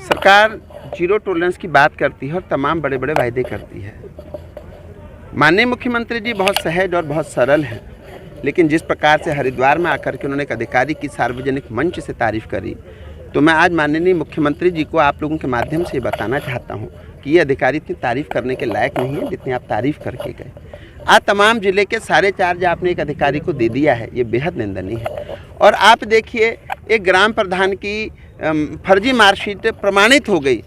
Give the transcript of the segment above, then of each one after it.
सरकार zero tolerance की बात करती है और तमाम बड़े बड़े वायदे करती है। माननीय मुख्यमंत्री जी बहुत सहज और बहुत सरल हैं, लेकिन जिस प्रकार से हरिद्वार में आकर के उन्होंने एक अधिकारी की सार्वजनिक मंच से तारीफ करी, तो मैं आज माननीय मुख्यमंत्री जी को आप लोगों के माध्यम से बताना चाहता हूं कि ये अधिकारी इतनी तारीफ करने के लायक नहीं है जितनी आप तारीफ करके गए। आज तमाम जिले के सारे चार्ज आपने एक अधिकारी को दे दिया है, ये बेहद निंदनीय है। और आप देखिए, एक ग्राम प्रधान की फर्जी मार्कशीट प्रमाणित हो गई,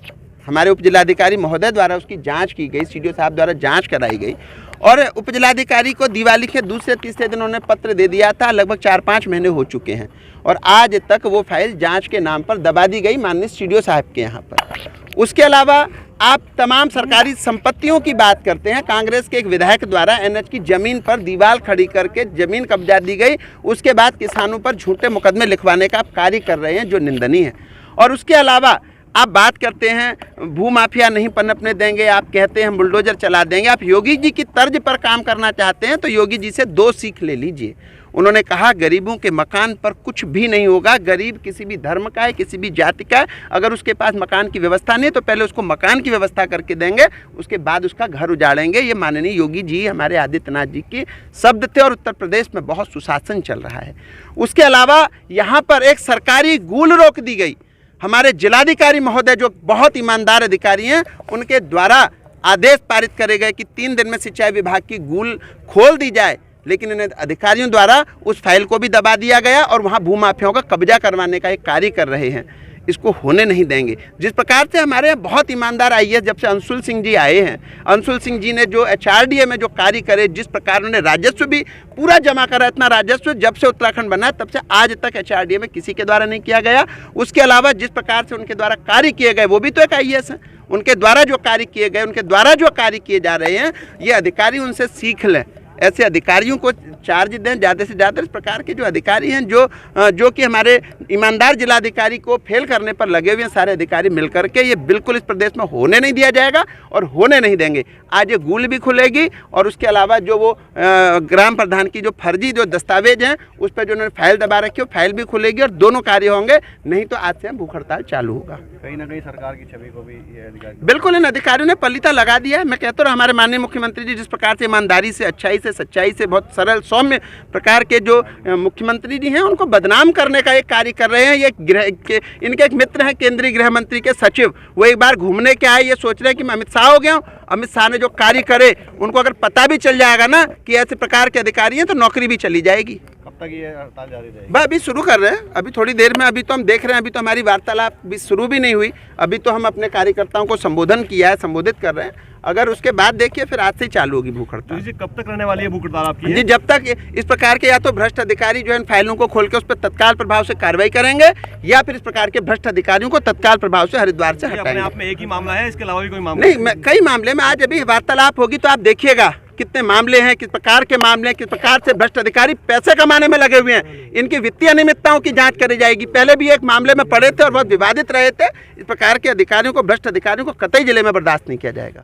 हमारे उप जिलाधिकारी महोदय द्वारा उसकी जांच की गई, सीडीओ साहब द्वारा जांच कराई गई और उप जिलाधिकारी को दिवाली के दूसरे तीसरे दिन उन्होंने पत्र दे दिया था। लगभग 4-5 महीने हो चुके हैं और आज तक वो फाइल जांच के नाम पर दबा दी गई माननीय सीडीओ साहब के यहाँ पर। उसके अलावा आप तमाम सरकारी संपत्तियों की बात करते हैं। कांग्रेस के एक विधायक द्वारा एनएच की जमीन पर दीवार खड़ी करके जमीन कब्जा दी गई, उसके बाद किसानों पर झूठे मुकदमे लिखवाने का आप कार्य कर रहे हैं जो निंदनीय है। और उसके अलावा आप बात करते हैं भूमाफिया नहीं पनपने देंगे, आप कहते हैं बुलडोजर चला देंगे। आप योगी जी की तर्ज पर काम करना चाहते हैं तो योगी जी से 2 सीख ले लीजिए। उन्होंने कहा गरीबों के मकान पर कुछ भी नहीं होगा। गरीब किसी भी धर्म का है, किसी भी जाति का है, अगर उसके पास मकान की व्यवस्था नहीं तो पहले उसको मकान की व्यवस्था करके देंगे, उसके बाद उसका घर उजाड़ेंगे। ये माननीय योगी जी हमारे आदित्यनाथ जी की शब्द थे और उत्तर प्रदेश में बहुत सुशासन चल रहा है। उसके अलावा यहाँ पर एक सरकारी गूल रोक दी गई। हमारे जिलाधिकारी महोदय जो बहुत ईमानदार अधिकारी हैं, उनके द्वारा आदेश पारित करे गए कि 3 दिन में सिंचाई विभाग की गूल खोल दी जाए, लेकिन इन अधिकारियों द्वारा उस फाइल को भी दबा दिया गया और वहाँ भूमाफियाओं का कब्जा करवाने का एक कार्य कर रहे हैं। इसको होने नहीं देंगे। जिस प्रकार से हमारे यहाँ बहुत ईमानदार आईएएस जब से अंशुल सिंह जी आए हैं, अंशुल सिंह जी ने जो एचआरडीए में जो कार्य करे, जिस प्रकार उन्होंने राजस्व भी पूरा जमा करा, इतना राजस्व जब से उत्तराखंड बना तब से आज तक एचआरडीए में किसी के द्वारा नहीं किया गया। उसके अलावा जिस प्रकार से उनके द्वारा कार्य किए गए, वो भी तो एक आईएएस है, उनके द्वारा जो कार्य किए गए, उनके द्वारा जो कार्य किए जा रहे हैं, ये अधिकारी उनसे सीख लें। ऐसे अधिकारियों को चार्ज दें ज़्यादा से ज़्यादा। इस प्रकार के जो अधिकारी हैं जो कि हमारे ईमानदार जिलाधिकारी को फेल करने पर लगे हुए हैं, सारे अधिकारी मिलकर के, ये बिल्कुल इस प्रदेश में होने नहीं दिया जाएगा और होने नहीं देंगे। आज ये गूल भी खुलेगी और उसके अलावा जो वो ग्राम प्रधान की जो फर्जी जो दस्तावेज हैं उस पर जो उन्होंने फाइल दबा रखी है, फाइल भी खुलेगी और दोनों कार्य होंगे। नहीं तो आज से भूख हड़ताल चालू होगा। कहीं ना कहीं सरकार की छवि को भी ये अधिकारी बिल्कुल इन अधिकारियों ने पलीता लगा दिया है। मैं कहता हूँ हमारे माननीय मुख्यमंत्री जी जिस प्रकार से ईमानदारी से, अच्छाई से, सच्चाई से, बहुत सरल सौम्य प्रकार के जो मुख्यमंत्री जी हैं, उनको बदनाम करने का एक कार्य कर रहे हैं। ये इनके एक मित्र हैं केंद्रीय गृह मंत्री के सचिव, वो एक बार घूमने के आए, ये सोच रहे हैं कि मैं अमित शाह हो गया हूँ। अमित शाह ने जो कार्य करे, उनको अगर पता भी चल जाएगा ना कि ऐसे प्रकार के अधिकारी हैं तो नौकरी भी चली जाएगी। कब तक ये हड़ताल जारी रहेगी? अभी शुरू कर रहे हैं, अभी थोड़ी देर में, अभी तो हम देख रहे हैं, अभी तो हमारी वार्तालाप भी शुरू भी नहीं हुई। अभी तो हम अपने कार्यकर्ताओं को संबोधन किया है, संबोधित कर रहे हैं। अगर उसके बाद देखिए फिर आज से ही चालू होगी भूख हड़ताल। जी, कब तक रहने वाली है भूख हड़ताल आपकी? जी, जब तक इस प्रकार के या तो भ्रष्ट अधिकारी जो है इन फाइलों को खोल के उस पर तत्काल प्रभाव से कार्रवाई करेंगे या फिर इस प्रकार के भ्रष्ट अधिकारियों को तत्काल प्रभाव से हरिद्वार से हटाएंगे। अपने आप में एक ही मामला है, इसके अलावा भी कोई मामला नहीं? कई मामले में आज अभी वार्तालाप होगी तो आप देखिएगा कितने मामले हैं, किस प्रकार के मामले हैं, किस प्रकार से भ्रष्ट अधिकारी पैसे कमाने में लगे हुए हैं। इनकी वित्तीय अनियमितताओं की जांच करी जाएगी। पहले भी एक मामले में पड़े थे और बहुत विवादित रहे थे। इस प्रकार के अधिकारियों को, भ्रष्ट अधिकारियों को कतई जिले में बर्दाश्त नहीं किया जाएगा।